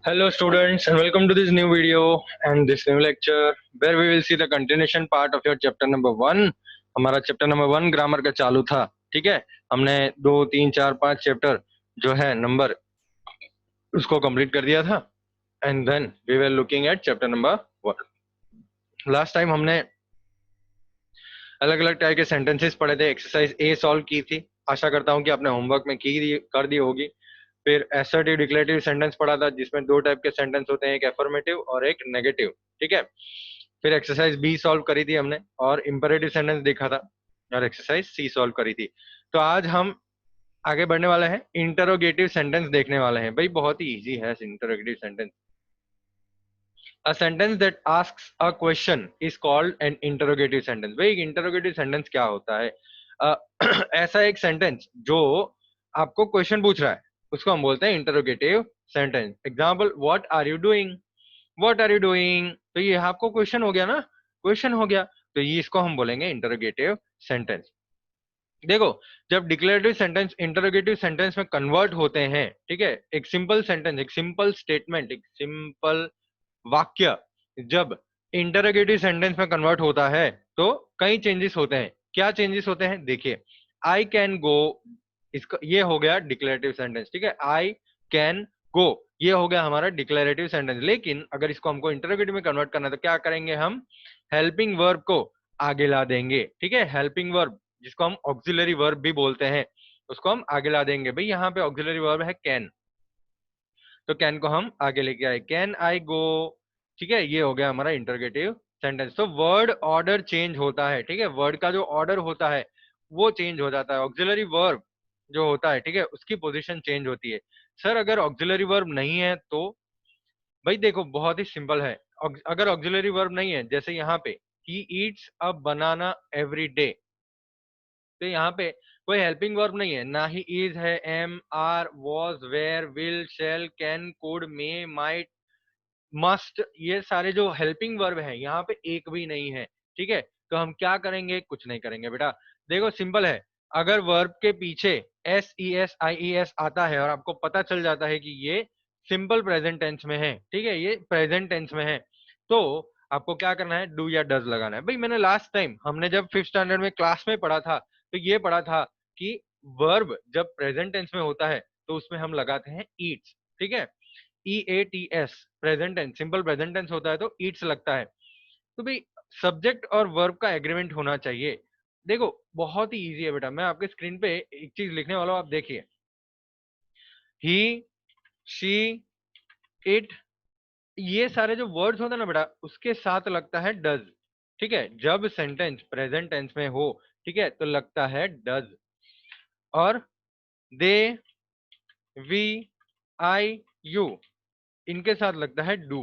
Hello students and welcome to this new video and this new lecture where we will see the continuation part of your chapter number 1। हमारा chapter number 1 grammar का चालू था। ठीक है, हमने 2 3 4 5 chapter जो है नंबर उसको कंप्लीट कर दिया था and then we were looking at chapter number 1। Last time हमने अलग अलग टाइप के सेंटेंसेस पढ़े थे, एक्सरसाइज ए सॉल्व की थी। आशा करता हूँ कि आपने होमवर्क में कर दी होगी। फिर एसर्टिव डिक्लेरेटिव सेंटेंस पढ़ा था जिसमें दो टाइप के सेंटेंस होते हैं, एक एफर्मेटिव और एक नेगेटिव। ठीक है, फिर एक्सरसाइज बी सॉल्व करी थी हमने और इंपेरेटिव सेंटेंस देखा था और एक्सरसाइज सी सॉल्व करी थी। तो आज हम आगे बढ़ने वाले हैं, इंटरोगेटिव सेंटेंस देखने वाले हैं। भाई बहुत ही इजी है interrogative sentence. A sentence that asks a question is called an interrogative sentence। भाई इंटरोगेटिव सेंटेंस क्या होता है? अ, ऐसा एक सेंटेंस जो आपको क्वेश्चन पूछ रहा है उसको हम बोलते हैं interrogative sentence. Example, what are you doing, what are you doing. तो ये आपको क्वेश्चन हो गया ना, क्वेश्चन हो गया, तो ये इसको हम बोलेंगे इंटरोगेटिव सेंटेंस। देखो, जब डिक्लेरेटिव सेंटेंस इंटरोगेटिव सेंटेंस में कन्वर्ट होते हैं, ठीक है, एक सिंपल सेंटेंस, एक सिंपल स्टेटमेंट, एक सिंपल वाक्य जब इंटरोगेटिव सेंटेंस में कन्वर्ट होता है तो कई चेंजेस होते हैं। क्या चेंजेस होते हैं देखिए, आई कैन गो, इसका ये हो गया डिक्लेरेटिव सेंटेंस। ठीक है, आई कैन गो ये हो गया हमारा डिक्लेरेटिव सेंटेंस। लेकिन अगर इसको हमको इंटरोगेटिव में कन्वर्ट करना है तो क्या करेंगे, हम हेल्पिंग वर्ब को आगे ला देंगे। ठीक है, हेल्पिंग वर्ब जिसको हम ऑक्सिलरी वर्ब भी बोलते हैं उसको हम आगे ला देंगे। भाई यहाँ पे ऑक्सिलरी वर्ब है कैन, तो कैन को हम आगे लेके आए, कैन आई गो। ठीक है, ये हो गया हमारा इंटरोगेटिव सेंटेंस। तो वर्ड ऑर्डर चेंज होता है। ठीक है, वर्ड का जो ऑर्डर होता है वो चेंज हो जाता है। ऑक्सिलरी वर्ब जो होता है, ठीक है, उसकी पोजीशन चेंज होती है। सर अगर ऑक्सिलरी वर्ब नहीं है तो? भाई देखो बहुत ही सिंपल है। अगर ऑक्सिलरी वर्ब नहीं है, जैसे यहाँ पे he eats a banana every day, तो यहाँ पे कोई हेल्पिंग वर्ब नहीं है, ना ही इज है, am are was were will shall can could may might must, ये सारे जो हेल्पिंग वर्ब है यहाँ पे एक भी नहीं है। ठीक है, तो हम क्या करेंगे, कुछ नहीं करेंगे बेटा। देखो सिंपल है, अगर वर्ब के पीछे S E S I E S आता है और आपको पता चल जाता है कि ये सिंपल प्रेजेंट टेंस में है, ठीक है, ये प्रेजेंट टेंस में है, तो आपको क्या करना है, डू या डज लगाना है। भाई मैंने लास्ट टाइम हमने जब 5th स्टैंडर्ड में क्लास में पढ़ा था तो ये पढ़ा था कि वर्ब जब प्रेजेंट टेंस में होता है तो उसमें हम लगाते हैं ईट्स। ठीक है, E A T S, present tense, simple present tense होता है तो ईट्स लगता है। तो भाई सब्जेक्ट और वर्ब का एग्रीमेंट होना चाहिए। देखो बहुत ही इजी है बेटा, मैं आपके स्क्रीन पे एक चीज लिखने वाला हूं, आप देखिए, ही शी इट, ये सारे जो वर्ड्स होते हैं ना बेटा उसके साथ लगता है डज। ठीक है, जब सेंटेंस प्रेजेंट टेंस में हो, ठीक है, तो लगता है डज। और दे, वी, आई, यू, इनके साथ लगता है डू।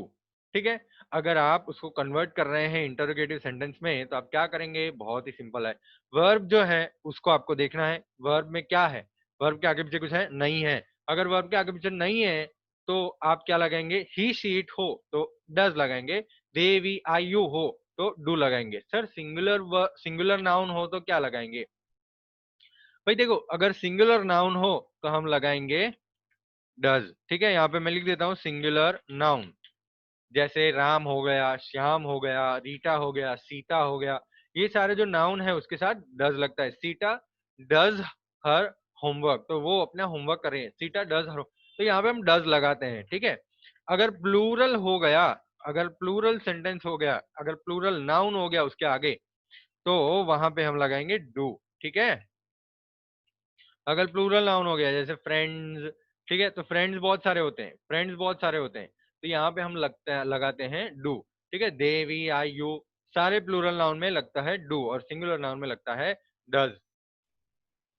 ठीक है, अगर आप उसको कन्वर्ट कर रहे हैं इंटरोगेटिव सेंटेंस में तो आप क्या करेंगे, बहुत ही सिंपल है। वर्ब जो है उसको आपको देखना है, वर्ब में क्या है, वर्ब के आगे पीछे कुछ है नहीं है। अगर वर्ब के आगे पीछे नहीं है तो आप क्या लगाएंगे, ही शी इट हो तो डज लगाएंगे, दे वी आई यू हो तो डू लगाएंगे। सर सिंगुलर सिंगुलर नाउन हो तो क्या लगाएंगे? भाई देखो अगर सिंगुलर नाउन हो तो हम लगाएंगे डज। ठीक है, यहाँ पे मैं लिख देता हूँ सिंगुलर नाउन, जैसे राम हो गया, श्याम हो गया, रीटा हो गया, सीता हो गया, ये सारे जो नाउन है उसके साथ डज लगता है। सीता डज हर होमवर्क, तो वो अपना होमवर्क कर रही है, सीता डज हर, तो यहाँ पे हम डज लगाते हैं। ठीक है, अगर प्लूरल हो गया, अगर प्लूरल सेंटेंस हो गया, अगर प्लूरल नाउन हो गया उसके आगे, तो वहां पे हम लगाएंगे डू। ठीक है, अगर प्लूरल नाउन हो गया जैसे फ्रेंड्स, ठीक है, तो फ्रेंड्स बहुत सारे होते हैं, फ्रेंड्स बहुत सारे होते हैं, तो यहाँ पे हम लगते हैं लगाते हैं डू। ठीक है, दे वी आई यू सारे प्लूरल नाउन में लगता है डू और सिंगुलर नाउन में लगता है डज।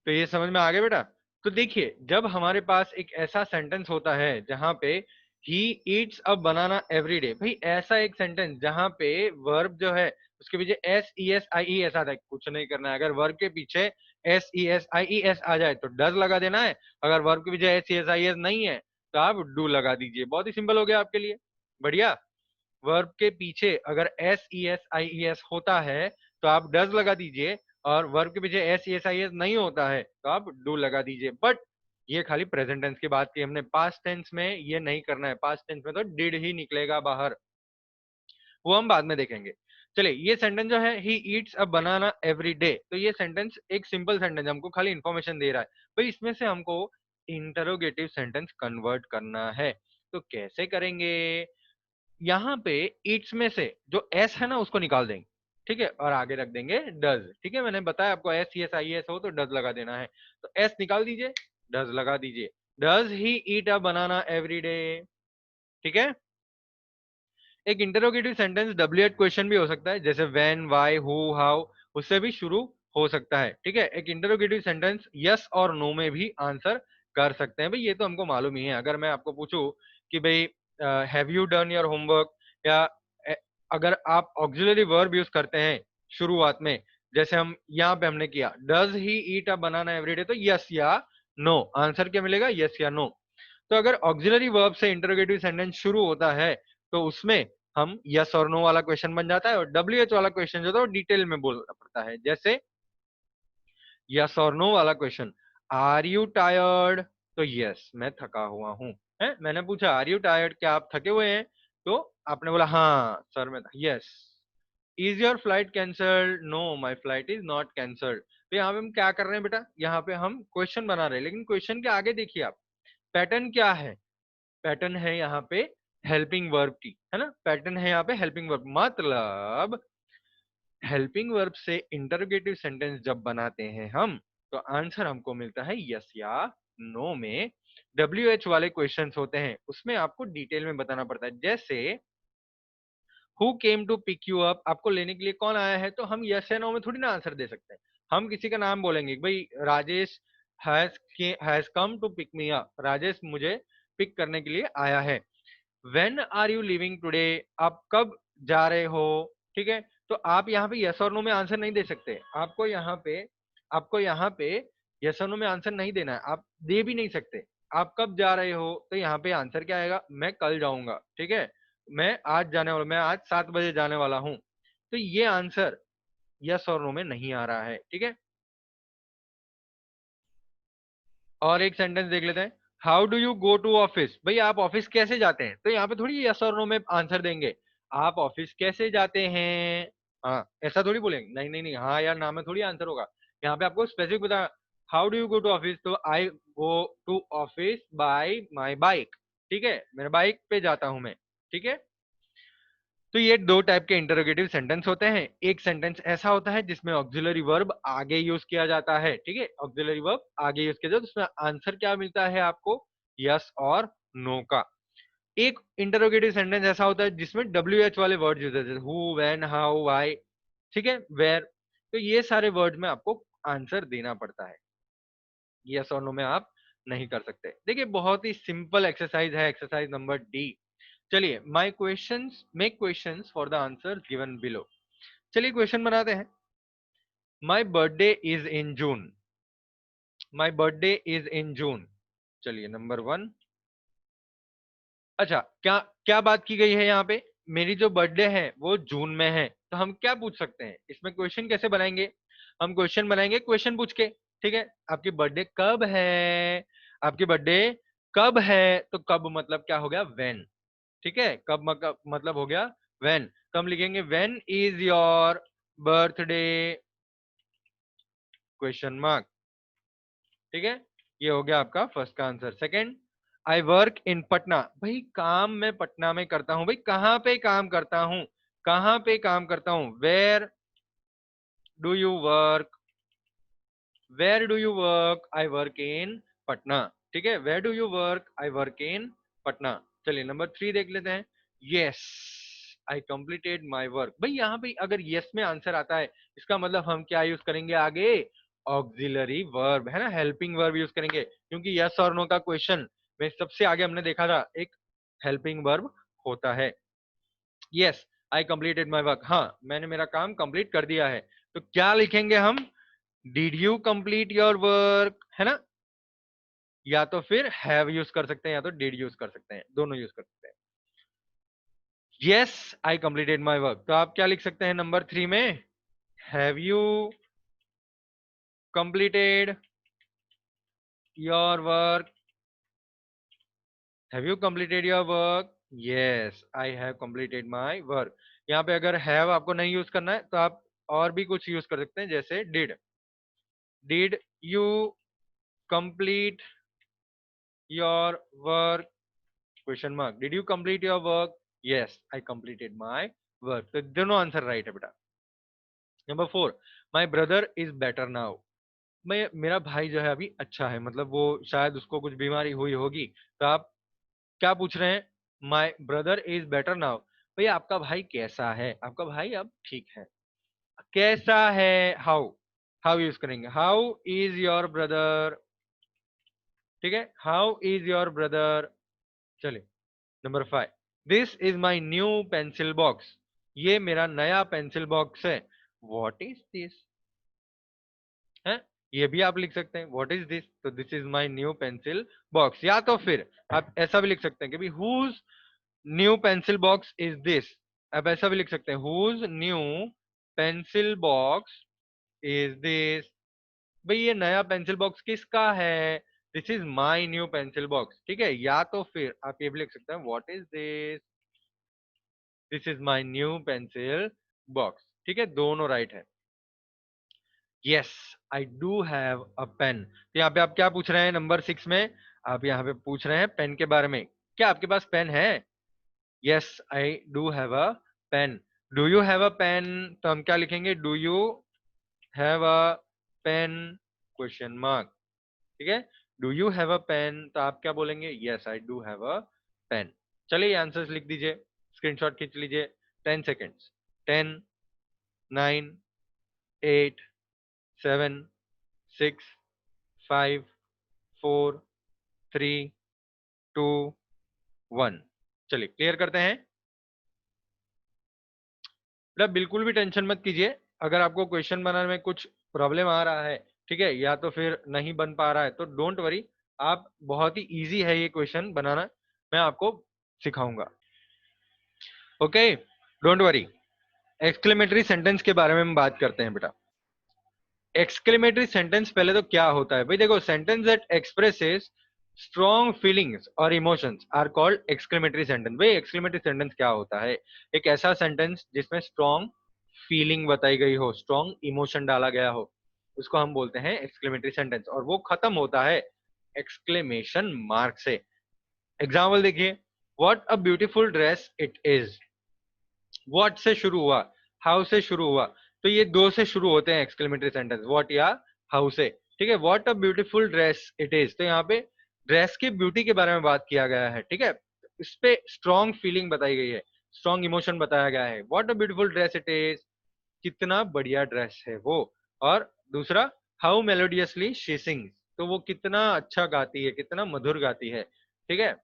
तो ये समझ में आ गया बेटा? तो देखिए जब हमारे पास एक ऐसा सेंटेंस होता है जहां पे he eats a banana every day, भाई ऐसा एक सेंटेंस जहां पे वर्ब जो है उसके पीछे S E S I E S आता है, कुछ नहीं करना है। अगर वर्ब के पीछे S E S I E S आ जाए तो डज लगा देना है, अगर वर्ब के पीछे S E S I S नहीं है तो आप डू लगा दीजिए। बहुत ही सिंपल हो गया आपके लिए, बढ़िया। वर्ब के पीछे अगर S E S I E S होता है तो आप डज लगा दीजिए, और वर्ब के पीछे S E S I S नहीं होता है तो आप डू लगा दीजिए। बट ये खाली प्रेजेंट टेंस की बात की हमने, पास्ट टेंस में ये नहीं करना है, पास्ट टेंस में तो डिड ही निकलेगा बाहर, वो हम बाद में देखेंगे। चलिए, ये सेंटेंस जो है ही eats a banana every day, तो ये सेंटेंस एक सिंपल सेंटेंस हमको खाली इंफॉर्मेशन दे रहा है, भाई इसमें से हमको इंटरोगेटिव सेंटेंस कन्वर्ट करना है। तो कैसे करेंगे? यहाँ पे ईट्स में से जो एस है ना उसको निकाल देंगे, ठीक है, और आगे रख देंगे डज। ठीक है, मैंने बताया आपको एस एस आई एस हो तो डज लगा देना है, तो एस निकाल दीजिए, डज लगा दीजिए। Does he eat a banana every day. ठीक है, एक interrogative sentence W H question भी हो सकता है, जैसे व्हेन, व्हाई, हु, हाउ, उससे भी शुरू हो सकता है। ठीक है, एक इंटरोगेटिव सेंटेंस यस और नो में भी आंसर कर सकते हैं, भाई ये तो हमको मालूम ही है। अगर मैं आपको पूछूं कि भाई have you done your homework, या अ, अगर आप ऑक्सिलरी वर्ब यूज करते हैं शुरुआत में, जैसे हम यहाँ पे हमने किया does he eat a banana everyday, तो यस या नो, आंसर क्या मिलेगा, यस या नो। तो अगर ऑक्सिलरी वर्ब से इंटरोगेटिव सेंटेंस शुरू होता है तो उसमें हम यस और नो वाला क्वेश्चन बन जाता है, और डब्ल्यू एच वाला क्वेश्चन जो था वो डिटेल में बोलना पड़ता है, जैसे यस और नो वाला क्वेश्चन, आर यू टायर्ड, तो यस मैं थका हुआ हूं। है, मैंने पूछा आर यू टायर्ड, क्या आप थके हुए हैं, तो आपने बोला हाँ सर मैं, yes. Is your flight cancelled, know my flight is not cancelled. तो यहाँ पे हम क्या कर रहे हैं बेटा, यहाँ पे हम क्वेश्चन बना रहे हैं, लेकिन क्वेश्चन के आगे देखिए आप, पैटर्न क्या है, पैटर्न है यहाँ पे हेल्पिंग वर्ब की, है ना, पैटर्न है यहाँ पे हेल्पिंग वर्ब, मतलब हेल्पिंग वर्ब से इंटरोगेटिव सेंटेंस जब बनाते हैं हम, तो आंसर हमको मिलता है यस या नो में। डब्ल्यू एच वाले क्वेश्चंस होते हैं उसमें आपको डिटेल में बताना पड़ता है, जैसे who came to pick you up, आपको लेने के लिए कौन आया है, तो हम यस या नो में थोड़ी ना आंसर दे सकते हैं। हम किसी का नाम बोलेंगे, भाई Rajesh has come to pick me up, Rajesh मुझे पिक करने के लिए आया है। When are you leaving today, आप कब जा रहे हो। ठीक है, तो आप यहाँ पे यस और नो में आंसर नहीं दे सकते, आपको यहाँ पे यस और नो में आंसर नहीं देना है, आप दे भी नहीं सकते। आप कब जा रहे हो, तो यहाँ पे आंसर क्या आएगा, मैं कल जाऊंगा। ठीक है, मैं आज 7 बजे जाने वाला हूँ, तो ये आंसर यस और नो में नहीं आ रहा है। ठीक है, और एक सेंटेंस देख लेते हैं, how do you go to office, भाई आप ऑफिस कैसे जाते हैं, तो यहाँ पे थोड़ी यस और नो में आंसर देंगे, आप ऑफिस कैसे जाते हैं। हाँ, ऐसा थोड़ी बोलेंगे, नहीं नहीं नहीं, हाँ या ना में थोड़ी आंसर होगा, यहाँ पे आपको स्पेसिफिक बता, how do you go to office, तो I go to office by my bike. ठीक है, मेरे बाइक पे जाता हूं मैं। ठीक है, तो ये दो टाइप के इंटरोगेटिव सेंटेंस होते हैं, एक सेंटेंस ऐसा होता है जिसमें ऑक्सिलरी वर्ब आगे यूज किया जाता है। ठीक है, ऑक्सिलरी वर्ब आगे यूज किया जाता है, उसमें आंसर क्या मिलता है आपको, यस और नो का। एक इंटरोगेटिव सेंटेंस ऐसा होता है जिसमें डब्ल्यू एच वाले वर्ड यूज होते हैं, हु, व्हेन, हाउ, व्हाई, ठीक है, वेयर, तो ये सारे वर्ड में आपको आंसर देना पड़ता है, यस और नो में आप नहीं कर सकते। देखिए बहुत ही सिंपल एक्सरसाइज है, एक्सरसाइज नंबर डी। चलिए, my questions make questions for the answer given below. चलिए क्वेश्चन बनाते हैं, my birthday is in June, my birthday is in June. चलिए नंबर वन, अच्छा क्या क्या बात की गई है यहाँ पे, मेरी जो बर्थडे है वो जून में है, तो हम क्या पूछ सकते हैं इसमें, क्वेश्चन कैसे बनाएंगे, हम क्वेश्चन बनाएंगे क्वेश्चन पूछ के। ठीक है, आपकी बर्थडे कब है, आपकी बर्थडे कब है, तो कब मतलब क्या हो गया, व्हेन। ठीक है, कब मतलब हो गया व्हेन, तो हम लिखेंगे when is your birthday, question mark. ठीक है, ये हो गया आपका फर्स्ट का answer. Second, I work in Patna, भाई काम मैं पटना में करता हूं, भाई कहाँ पे काम करता हूं, कहाँ पे काम करता हूं, where do you work, where do you work, I work in Patna. ठीक है, where do you work, I work in Patna. चलिए नंबर थ्री देख लेते हैं, yes I completed my work, भाई यहाँ पे अगर यस में आंसर आता है, इसका मतलब हम क्या यूज करेंगे आगे, ऑक्सिलरी वर्ब, है ना, हेल्पिंग वर्ब यूज करेंगे, क्योंकि यस और नो का क्वेश्चन में सबसे आगे हमने देखा था एक हेल्पिंग वर्ब होता है। Yes I completed my work, हाँ मैंने मेरा काम कंप्लीट कर दिया है, तो क्या लिखेंगे हम, did you complete your work, है ना, या तो फिर हैव यूज कर सकते हैं या तो डिड यूज कर सकते हैं, दोनों यूज कर सकते हैं। Yes I completed my work, तो आप क्या लिख सकते हैं नंबर थ्री में, have you completed your work, have you completed your work, yes I have completed my work. यहाँ पे अगर हैव आपको नहीं यूज करना है तो आप और भी कुछ यूज कर सकते हैं, जैसे did you complete your work, question mark, did you complete your work, yes I completed my work. तो दोनों आंसर राइट है बेटा। Number 4, my brother is better now, मैं मेरा भाई जो है अभी अच्छा है, मतलब वो शायद उसको कुछ बीमारी हुई होगी। तो आप क्या पूछ रहे हैं, my brother is better now, भैया आपका भाई कैसा है, आपका भाई अब ठीक है। कैसा है, हाउ, हाउ यूज करेंगे, हाउ इज योर ब्रदर, ठीक है, हाउ इज योर ब्रदर। चलिए number 5, this is my new pencil box, ये मेरा नया पेंसिल बॉक्स है। व्हाट इज दिस है, ये भी आप लिख सकते हैं, व्हाट इज दिस, तो this is my new pencil box. या तो फिर आप ऐसा भी लिख सकते हैं कि whose new pencil box is this, आप ऐसा भी लिख सकते हैं, whose new pencil box is this, भाई ये नया पेंसिल बॉक्स किसका है, this is my new pencil box, ठीक है। या तो फिर आप ये भी लिख सकते हैं, what is this, this is my new pencil box, ठीक है, दोनों राइट है। Yes I do have a pen, तो यहाँ पे आप क्या पूछ रहे हैं नंबर 6 में, आप यहाँ पे पूछ रहे हैं पेन के बारे में, क्या आपके पास पेन है, yes I do have a pen. Do you have a pen, तो हम क्या लिखेंगे, do you have a pen, question mark, ठीक है। Do you have a pen, तो आप क्या बोलेंगे, yes I do have a pen. चलिए आंसर्स लिख दीजिए, स्क्रीनशॉट खींच लीजिए, 10 सेकेंड्स, 10, 9, 8, 7, 6, 5, 4, 3, 2, 1। चलिए क्लियर करते हैं। बेटा बिल्कुल भी टेंशन मत कीजिए, अगर आपको क्वेश्चन बनाने में कुछ प्रॉब्लम आ रहा है, ठीक है, या तो फिर नहीं बन पा रहा है, तो डोंट वरी, आप बहुत ही इजी है ये क्वेश्चन बनाना, मैं आपको सिखाऊंगा, okay, don't worry. Exclamatory sentence के बारे में हम बात करते हैं बेटा। एक्सक्लेमेटरी सेंटेंस पहले तो क्या होता है भाई, देखो, sentence that expresses strong feelings और emotions are called exclamatory sentence. भाई एक्सक्लेमेटरी सेंटेंस क्या होता है, एक ऐसा सेंटेंस जिसमें स्ट्रॉन्ग फीलिंग बताई गई हो, स्ट्रॉन्ग इमोशन डाला गया हो, उसको हम बोलते हैं एक्सक्लेमेटरी सेंटेंस, और वो खत्म होता है एक्सक्लेमेशन मार्क से। एग्जाम्पल देखिए, what a beautiful dress it is, what से शुरू हुआ, हाउ से शुरू हुआ, तो ये दो से शुरू होते हैं एक्सक्लेमेटरी सेंटेंस, व्हाट या हाउ से, ठीक है। What a beautiful dress it is, तो यहाँ पे ड्रेस की ब्यूटी के बारे में बात किया गया है, ठीक है, इस पे स्ट्रॉन्ग फीलिंग बताई गई है, स्ट्रॉन्ग इमोशन बताया गया है, what a beautiful dress it is, कितना बढ़िया ड्रेस है वो। और दूसरा, हाउ मेलोडियसली शी सिंग्स, तो वो कितना अच्छा गाती है, कितना मधुर गाती है, ठीक है।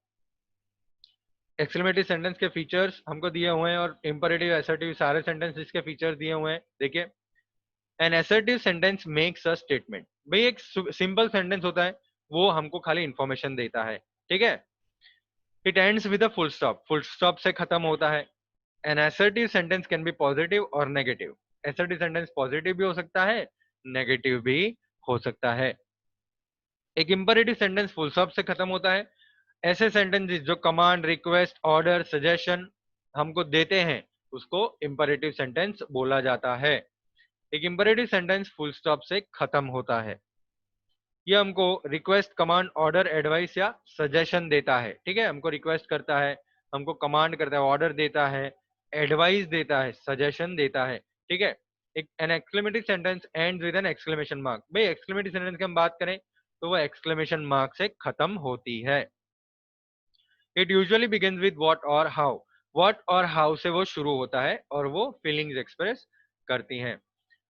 एक्सक्लेमेटरी सेंटेंस के फीचर्स हमको दिए हुए हैं, और इंपरेटिव असर्टिव सारे सेंटेंस इसके फीचर्स दिए हुए हैं, देखिए। An assertive sentence makes a statement, भाई एक सिंपल सेंटेंस होता है, वो हमको खाली इंफॉर्मेशन देता है, ठीक है। It ends with a full stop से खत्म होता है। An assertive sentence can be positive or negative, assertive sentence positive भी हो सकता है, नेगेटिव भी हो सकता है। एक इंपरेटिव सेंटेंस फुल स्टॉप से खत्म होता है, ऐसे सेंटेंसेस जो कमांड, रिक्वेस्ट, ऑर्डर, सजेशन हमको देते हैं, उसको इंपरेटिव सेंटेंस बोला जाता है। एक इंपरेटिव सेंटेंस फुल स्टॉप से खत्म होता है, ये हमको रिक्वेस्ट, कमांड, ऑर्डर, एडवाइस या सजेशन देता है, ठीक है, हमको रिक्वेस्ट करता है, हमको कमांड करता है, ऑर्डर देता है, एडवाइस देता है, सजेशन देता है, ठीक है। एक an exclamatory sentence ends with an exclamation mark, भाई एक्सक्लेमेटरी सेंटेंस की हम बात करें तो वो एक्सक्लेमेशन मार्क से खत्म होती है। It usually begins with what और हाउ, व्हाट और हाउ से वो शुरू होता है और वो फीलिंग्स एक्सप्रेस करती हैं।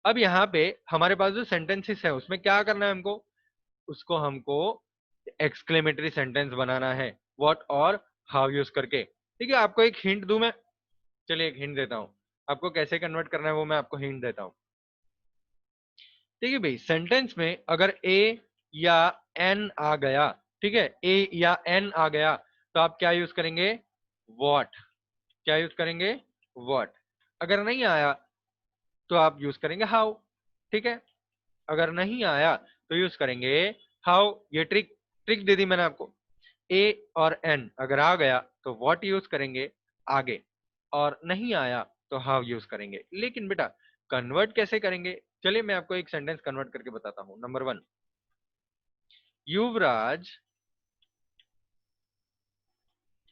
अब यहाँ पे हमारे पास जो सेंटेंसेस है उसमें क्या करना है हमको, उसको हमको एक्सक्लेमेटरी सेंटेंस बनाना है, व्हाट और हाउ यूज करके, ठीक है। आपको एक हिंट दूं मैं, चलिए एक हिंट देता हूँ, आपको कैसे कन्वर्ट करना है वो मैं आपको हिंट देता हूँ। ठीक है भाई, सेंटेंस में अगर ए या एन आ गया, ठीक है, ए या एन आ गया, तो आप क्या यूज करेंगे, व्हाट, क्या यूज करेंगे, व्हाट। अगर नहीं आया तो आप यूज करेंगे हाउ, ठीक है। अगर नहीं आया तो यूज करेंगे हाउ। ये ट्रिक ट्रिक दे दी मैंने आपको। ए और एन अगर आ गया तो व्हाट यूज करेंगे आगे, और नहीं आया तो हाउ यूज करेंगे। लेकिन बेटा कन्वर्ट कैसे करेंगे, चलिए मैं आपको एक सेंटेंस कन्वर्ट करके बताता हूं। Number 1, Yuvraj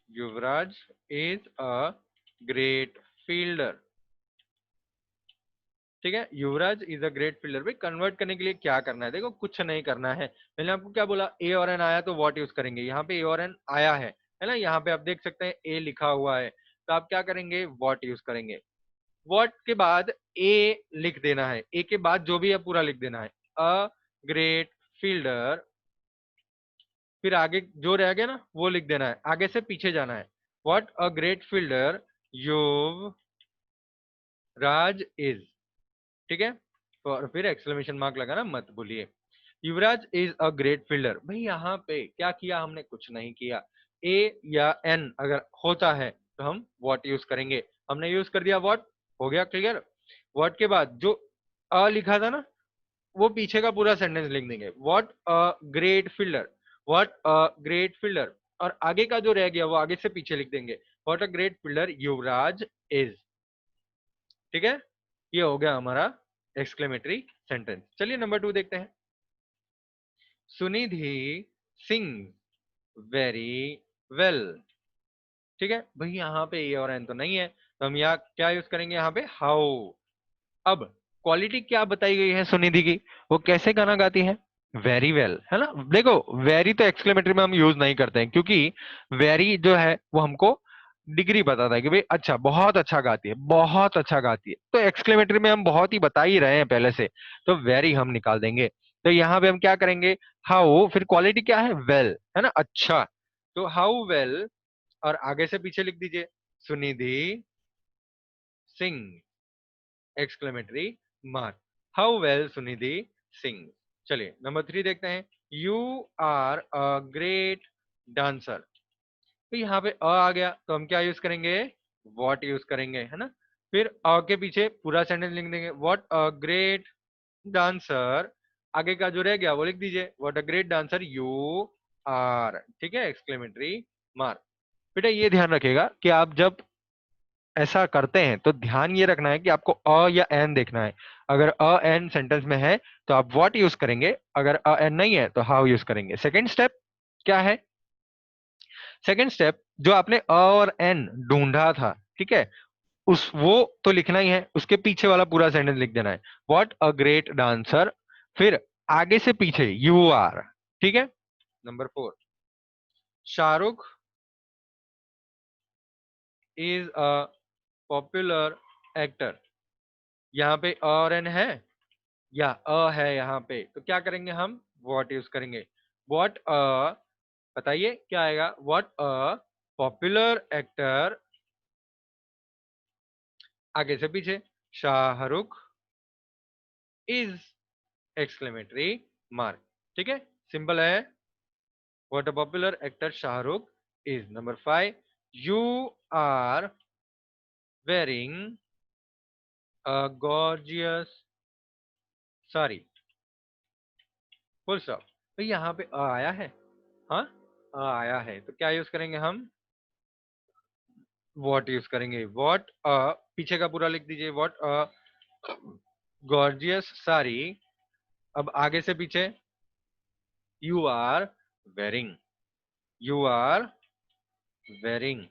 Yuvraj is a great fielder. ठीक है, युवराज इज अ ग्रेट फील्डर। भाई कन्वर्ट करने के लिए क्या करना है, देखो कुछ नहीं करना है। मैंने आपको क्या बोला, ए और एन आया तो व्हाट यूज करेंगे। यहाँ पे ए और एन आया है ना, यहाँ पे आप देख सकते हैं ए लिखा हुआ है, तो आप क्या करेंगे, व्हाट यूज करेंगे। व्हाट के बाद ए लिख देना है, ए के बाद जो भी है पूरा लिख देना है, अ ग्रेट फील्डर। फिर आगे जो रह गया ना वो लिख देना है, आगे से पीछे जाना है। What a great fielder Yuvraj is. ठीक है, तो और फिर एक्सक्लेमेशन मार्क लगाना मत भूलिए। युवराज इज अ ग्रेट फील्डर। भाई यहाँ पे क्या किया हमने, कुछ नहीं किया। ए या एन अगर होता है तो हम व्हाट यूज करेंगे, हमने यूज कर दिया व्हाट, हो गया क्लियर। व्हाट के बाद जो अ लिखा था ना वो पीछे का पूरा सेंटेंस लिख देंगे, what a great fielder, what a great fielder. और आगे का जो रह गया वो आगे से पीछे लिख देंगे, what a great fielder Yuvraj is. ठीक है, ये हो गया हमारा एक्सक्लेमेटरी सेंटेंस। चलिए नंबर 2 देखते हैं। Sunidhi Singh very well. ठीक है भाई, यहाँ पे ए और एन तो नहीं है, तो हम यहाँ क्या यूज करेंगे, यहाँ पे हाउ। अब क्वालिटी क्या बताई गई है सुनिधि की, वो कैसे गाना गाती है, वेरी वेल है ना। देखो वेरी तो एक्सक्लेमेटरी में हम यूज नहीं करते हैं, क्योंकि वेरी जो है वो हमको डिग्री बताता है कि भाई अच्छा, बहुत अच्छा गाती है, बहुत अच्छा गाती है। तो एक्सक्लेमेटरी में हम बहुत ही बता ही रहे हैं पहले से, तो वेरी हम निकाल देंगे। तो यहाँ पे हम क्या करेंगे, हाउ, फिर क्वालिटी क्या है, वेल है ना, अच्छा। तो हाउ वेल, और आगे से पीछे लिख दीजिए, Sunidhi Singh exclamatory mark, how well Sunidhi Singh. चलिए नंबर 3 देखते हैं। You are a great dancer. तो यहाँ पे अ आ गया तो हम क्या यूज करेंगे, व्हाट यूज करेंगे है ना। फिर अ के पीछे पूरा सेंटेंस लिख देंगे, व्हाट अ ग्रेट डांसर। आगे का जो रह गया वो लिख दीजिए, what a great dancer you are. ठीक है, एक्सक्लेमेटरी मार्क। बेटा ये ध्यान रखेगा कि आप जब ऐसा करते हैं तो ध्यान ये रखना है कि आपको अ या एन देखना है। अगर अ एन सेंटेंस में है तो आप व्हाट यूज करेंगे, अगर अ एन नहीं है तो हाउ यूज करेंगे। सेकेंड स्टेप क्या है, सेकेंड स्टेप जो आपने अ और एन ढूंढा था, ठीक है, उस वो तो लिखना ही है, उसके पीछे वाला पूरा सेंटेंस लिख देना है, व्हाट अ ग्रेट डांसर। फिर आगे से पीछे यू आर। ठीक है, number 4, Shahrukh is a popular actor. यहाँ पे अ और एन है या अ है यहाँ पे, तो क्या करेंगे हम, व्हाट यूज करेंगे। व्हाट अ, बताइए क्या आएगा, व्हाट अ पॉपुलर एक्टर, आगे से पीछे शाहरुख इज एक्सक्लेमेटरी मार्क। ठीक है, सिंपल है, what a popular actor Shahrukh is. Number 5, you are wearing a gorgeous sari, full stop. तो यहाँ पे अ आया है, हाँ अ आया है, तो क्या यूज करेंगे हम, व्हाट यूज करेंगे, व्हाट अ, पीछे का पूरा लिख दीजिए, व्हाट अ गॉर्जियस साड़ी। अब आगे से पीछे you are wearing, you are wearing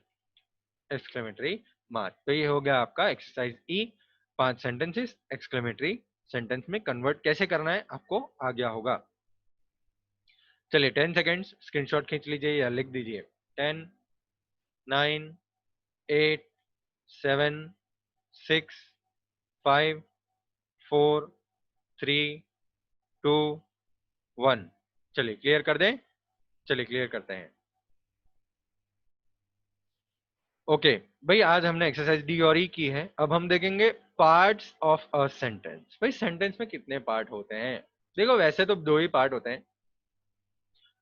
exclamatory mark. तो ये हो गया आपका exercise E, 5 sentences exclamatory sentence में कन्वर्ट कैसे करना है आपको आ गया होगा। चलिए 10 सेकेंड्स स्क्रीनशॉट खींच लीजिए या लिख दीजिए, 10, 9, 8, 7, 6, 5, 4, 3, 2, 1। चलिए क्लियर कर दें, चलिए क्लियर करते हैं। ओके भाई, आज हमने एक्सरसाइज डी और ई की है। अब हम देखेंगे पार्ट्स ऑफ अ सेंटेंस। भाई सेंटेंस में कितने पार्ट होते हैं, देखो वैसे तो 2 ही पार्ट होते हैं।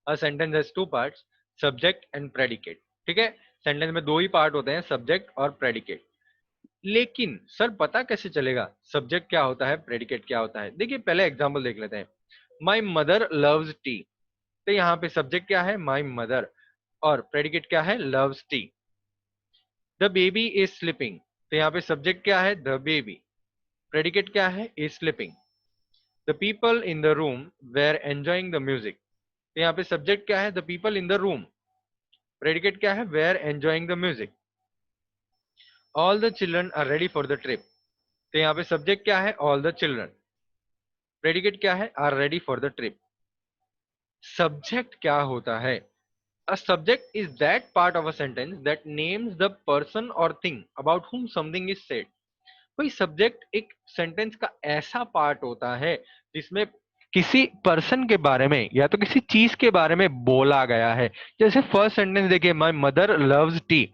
A sentence has 2 parts, subject and predicate. ठीक है, सेंटेंस में 2 ही पार्ट होते हैं, सब्जेक्ट और प्रेडिकेट। लेकिन सर पता कैसे चलेगा सब्जेक्ट क्या होता है, प्रेडिकेट क्या होता है। देखिए पहले एग्जांपल देख लेते हैं, माई मदर लव्स टी। तो यहाँ पे सब्जेक्ट क्या है, माई मदर, और प्रेडिकेट क्या है, loves T. The baby is sleeping, तो यहाँ पे सब्जेक्ट क्या है, द बेबी, प्रेडिकेट क्या है, is sleeping. The people in the room were enjoying the music, तो यहाँ पे सब्जेक्ट क्या है, the people in the room, predicate क्या है, were enjoying the music. All the children are ready for the trip, तो यहाँ पे सब्जेक्ट क्या है, ऑल द चिल्ड्रन, प्रेडिकेट क्या है, are ready for the trip. Subject क्या होता है, a subject is that part of a sentence that names the person or thing about whom something is said। कोई सब्जेक्ट एक sentence का ऐसा part होता है जिसमें किसी पर्सन के बारे में या तो किसी चीज के बारे में बोला गया है। जैसे फर्स्ट सेंटेंस देखिए, माय मदर लव्स टी,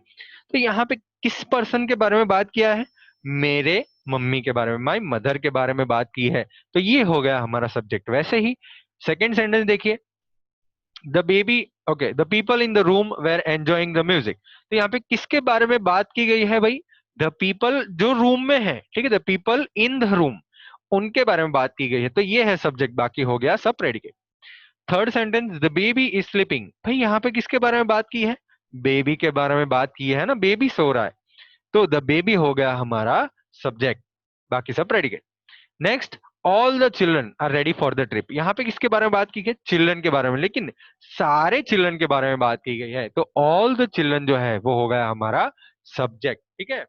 तो यहाँ पे किस पर्सन के बारे में बात किया है, मेरे मम्मी के बारे में, माय मदर के बारे में बात की है, तो ये हो गया हमारा सब्जेक्ट। वैसे ही सेकेंड सेंटेंस देखिए, the baby, okay, the people in the room were enjoying the music, तो यहाँ पे किसके बारे में बात की गई है भाई, द पीपल जो रूम में है, ठीक है, the people in the room, उनके बारे में बात की गई है, तो ये है सब्जेक्ट, बाकी हो गया सब predicate. Third sentence, the baby is sleeping, भाई यहाँ पे किसके बारे में बात की है, बेबी के बारे में बात की है ना, बेबी सो रहा है, तो द बेबी हो गया हमारा सब्जेक्ट, बाकी सब predicate. Next, all the children are ready for the trip, यहाँ पे किसके बारे में बात की गई, चिल्ड्रन के बारे में, लेकिन सारे चिल्ड्रन के बारे में बात की गई है, तो ऑल द चिल्ड्रन जो है वो हो गया हमारा सब्जेक्ट, ठीक है।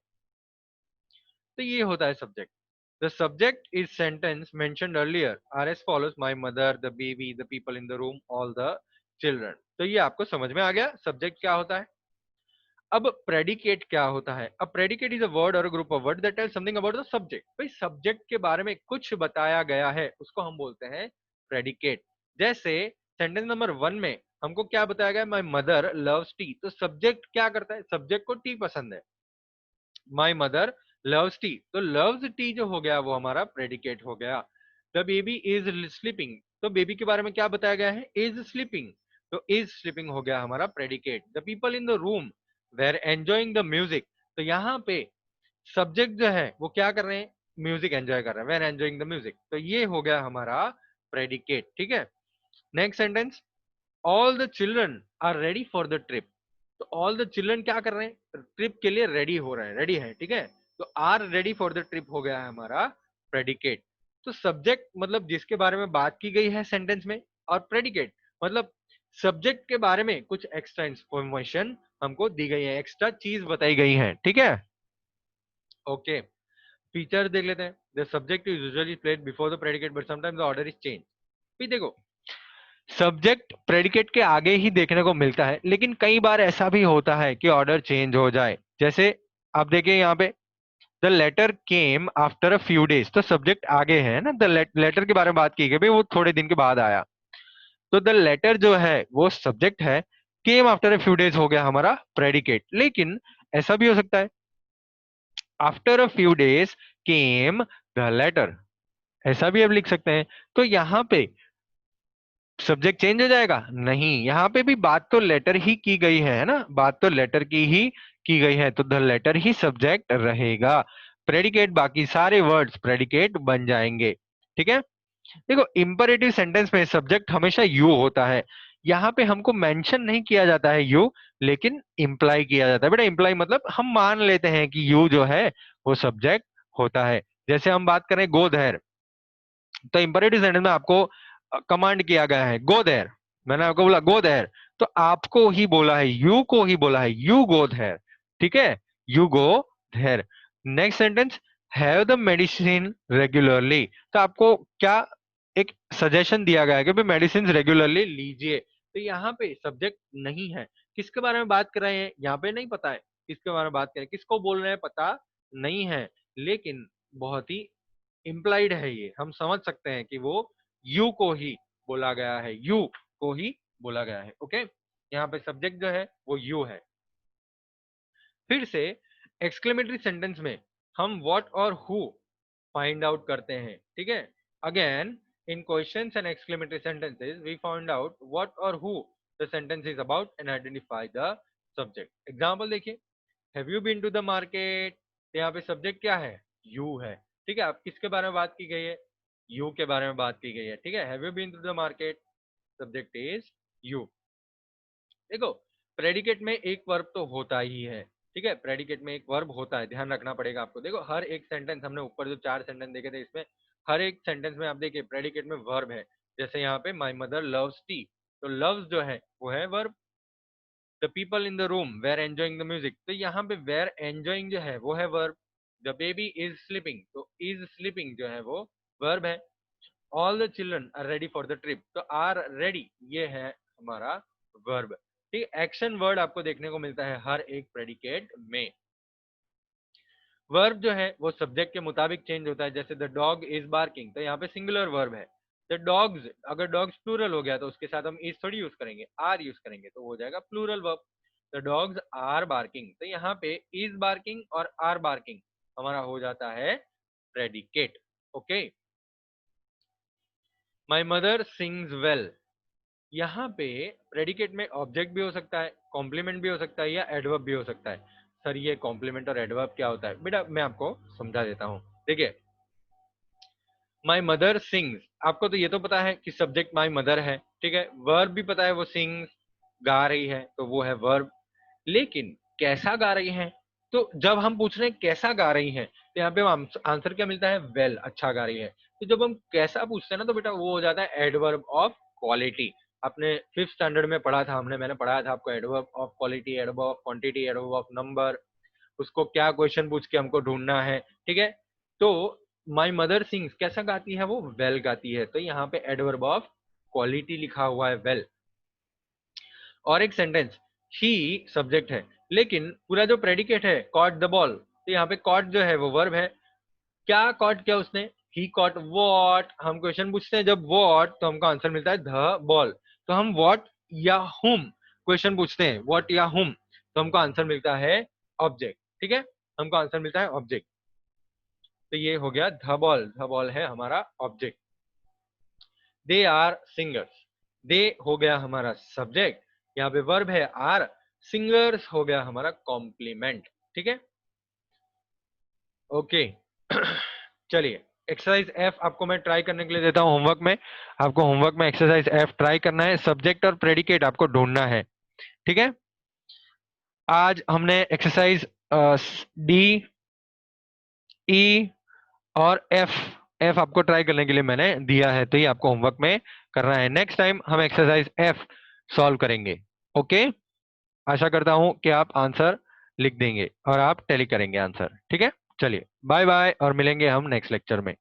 तो ये होता है subject. The subject is sentence mentioned earlier R S follows, my mother, the baby, the people in the room, all the children. तो ये आपको समझ में आ गया सब्जेक्ट क्या होता है। अब प्रेडिकेट क्या होता है, अब predicate is a word or group of word that tell something about the subject, भाई सब्जेक्ट के बारे में कुछ बताया गया है उसको हम बोलते हैं प्रेडिकेट। जैसे सेंटेंस नंबर 1 में हमको क्या बताया गया, माय मदर लव्स टी, तो सब्जेक्ट क्या करता है, सब्जेक्ट को टी पसंद है, माय मदर लव्स टी, तो लव्स टी जो हो गया वो हमारा प्रेडिकेट हो गया। द बेबी इज स्लीपिंग, तो बेबी के बारे में क्या बताया गया है, इज स्लीपिंग, तो इज स्लीपिंग हो गया हमारा predicate. The people in the room were enjoying the music, तो यहाँ पे सब्जेक्ट जो है वो क्या कर रहे हैं, म्यूजिक एंजॉय कर रहे हैं, वेर एंजॉइंग द म्यूजिक, तो ये हो गया हमारा प्रेडिकेट, ठीक है। Next sentence, all the children are ready for the trip, तो ऑल द चिल्ड्रन क्या कर रहे हैं, ट्रिप के लिए रेडी हो रहे हैं, रेडी है, ठीक है, तो are ready for the trip हो गया है हमारा प्रेडिकेट। तो सब्जेक्ट मतलब जिसके बारे में बात की गई है सेंटेंस में, और प्रेडिकेट मतलब सब्जेक्ट के बारे में कुछ एक्स्ट्रा इंफॉर्मेशन हमको दी गई है, एक्स्ट्रा चीज बताई गई है, ठीक है। ओके, फीचर देख लेते हैं। The subject is usually played before the predicate but sometimes the order is change. फिर देखो, सब्जेक्ट प्रेडिकेट के आगे ही देखने को मिलता है, लेकिन कई बार ऐसा भी होता है कि ऑर्डर चेंज हो जाए। जैसे आप देखिए यहाँ पे, the letter came after a few days, तो सब्जेक्ट आगे है ना, द लेटर के बारे में बात की गई, भाई वो थोड़े दिन के बाद आया, तो द लेटर जो है वो सब्जेक्ट है, केम आफ्टर अ फ्यू डेज हो गया हमारा प्रेडिकेट। लेकिन ऐसा भी हो सकता है, after a few days came the letter, ऐसा भी आप लिख सकते हैं। तो यहाँ पे सब्जेक्ट चेंज हो जाएगा नहीं, यहाँ पे भी बात तो लेटर ही की गई है ना, बात तो लेटर की ही की गई है, तो द लेटर ही सब्जेक्ट रहेगा। प्रेडिकेट, बाकी सारे वर्ड्स प्रेडिकेट बन जाएंगे, ठीक है। देखो, इंपरेटिव सेंटेंस में सब्जेक्ट हमेशा यू होता है, यहाँ पे हमको मेंशन नहीं किया जाता है यू, लेकिन इंप्लाई किया जाता है। बेटा इंप्लाई मतलब हम मान लेते हैं कि यू जो है वो सब्जेक्ट होता है। जैसे हम बात करें गो देयर, तो इंपरेटिव सेंटेंस में आपको कमांड किया गया है गो देयर, मैंने आपको बोला गो देयर, तो आपको ही बोला है, यू को ही बोला है, यू गो देयर, ठीक है, you go there. Next sentence, have the medicine regularly, तो आपको क्या एक सजेशन दिया गया है कि भाई मेडिसिन रेगुलरली लीजिए, तो यहाँ पे सब्जेक्ट नहीं है। किसके बारे में बात कर रहे हैं यहाँ पे नहीं पता है, किसके बारे में बात कर रहे हैं, किसको बोल रहे हैं पता नहीं है, लेकिन बहुत ही इम्प्लाइड है, ये हम समझ सकते हैं कि वो यू को ही बोला गया है, यू को ही बोला गया है। ओके, यहाँ पे सब्जेक्ट जो है वो यू है। फिर से एक्सक्लेमेटरी सेंटेंस में हम what or who find out करते हैं, ठीक है। Again in questions and exclamatory sentences we find out what or who the sentence is about and identify the subject. Example देखिए, have you been to the market, यहाँ पे subject क्या है, you है, ठीक है। अब किसके बारे में बात की गई है, यू के बारे में बात की गई है, ठीक है। Have you been to the market, subject is you. देखो प्रेडिकेट में एक वर्ब तो होता ही है, ठीक है, प्रेडिकेट में एक वर्ब होता है, ध्यान रखना पड़ेगा आपको। देखो हर एक सेंटेंस, हमने ऊपर जो 4 सेंटेंस देखे थे इसमें हर एक सेंटेंस में आप देखिए प्रेडिकेट में वर्ब है। जैसे यहाँ पे माई मदर लव्स टी, तो लव्स जो है वो है verb. The people in the room were enjoying the music, तो यहाँ पे वेर एंजॉइंग जो है वो है verb. The baby is sleeping, तो इज स्लीपिंग जो है वो वर्ब है। All the children are ready for the trip, तो आर रेडी ये है हमारा वर्ब। ठीक है, एक्शन वर्ड आपको देखने को मिलता है हर एक प्रेडिकेट में। वर्ब जो है वो सब्जेक्ट के मुताबिक चेंज होता है। जैसे द डॉग इज बार्किंग, तो यहाँ पे सिंगुलर वर्ब है। द डॉग्स, अगर डॉग्स प्लूरल हो गया तो उसके साथ हम इज थोड़ी यूज करेंगे, आर यूज करेंगे, तो हो जाएगा plural verb. The dogs are barking, तो यहाँ पे इज बार्किंग और आर बार्किंग हमारा हो जाता है predicate. Okay, my mother sings well, यहाँ पे प्रेडिकेट में ऑब्जेक्ट भी हो सकता है, कॉम्प्लीमेंट भी हो सकता है, या एडवर्ब भी हो सकता है। सर ये कॉम्प्लीमेंट और एडवर्ब क्या होता है बेटा, मैं आपको समझा देता हूँ। देखिए माई मदर सिंग्स, आपको तो ये तो पता है कि सब्जेक्ट माई मदर है, ठीक है, वर्ब भी पता है वो सिंग्स गा रही है, तो वो है वर्ब। लेकिन कैसा गा रही है, तो जब हम पूछ रहे हैं कैसा गा रही है, तो यहाँ पे आंसर क्या मिलता है, वेल, अच्छा गा रही है। तो जब हम कैसा पूछते हैं ना, तो बेटा वो हो जाता है एडवर्ब ऑफ क्वालिटी। आपने 5th स्टैंडर्ड में पढ़ा था, मैंने पढ़ाया था आपको adverb of quality, adverb of quantity, adverb of number, उसको क्या क्वेश्चन पूछ के हमको ढूंढना है, ठीक है। तो माई मदर सिंग्स कैसा गाती है, वो वेल गाती है, तो यहाँ पे एडवर्ब ऑफ क्वालिटी लिखा हुआ है वेल। और एक सेंटेंस, ही सब्जेक्ट है, लेकिन पूरा जो प्रेडिकेट है कॉट द बॉल, तो यहाँ पे कॉट जो है वो वर्ब है। क्या कॉट किया उसने, ही कॉट वॉट, हम क्वेश्चन पूछते हैं जब वॉट, तो हमको आंसर मिलता है द बॉल। तो हम वॉट या हुम क्वेश्चन पूछते हैं, वॉट या हुम, तो हमको आंसर मिलता है ऑब्जेक्ट, ठीक है, हमको आंसर मिलता है ऑब्जेक्ट। तो ये हो गया द बॉल है हमारा ऑब्जेक्ट। दे आर सिंगर्स, दे हो गया हमारा सब्जेक्ट, यहाँ पे वर्ब है आर, सिंगर्स हो गया हमारा कॉम्प्लीमेंट, ठीक है। ओके चलिए एक्सरसाइज एफ आपको मैं ट्राई करने के लिए देता हूं होमवर्क में। आपको होमवर्क में एक्सरसाइज एफ ट्राई करना है, सब्जेक्ट और प्रेडिकेट आपको ढूंढना है, ठीक है। आज हमने एक्सरसाइज डी, ई और एफ, एफ आपको ट्राई करने के लिए मैंने दिया है, तो ये आपको होमवर्क में करना है। नेक्स्ट टाइम हम एक्सरसाइज एफ सॉल्व करेंगे। ओके, आशा करता हूं कि आप आंसर लिख देंगे और आप टैली करेंगे आंसर, ठीक है। चलिए बाय बाय, और मिलेंगे हम नेक्स्ट लेक्चर में।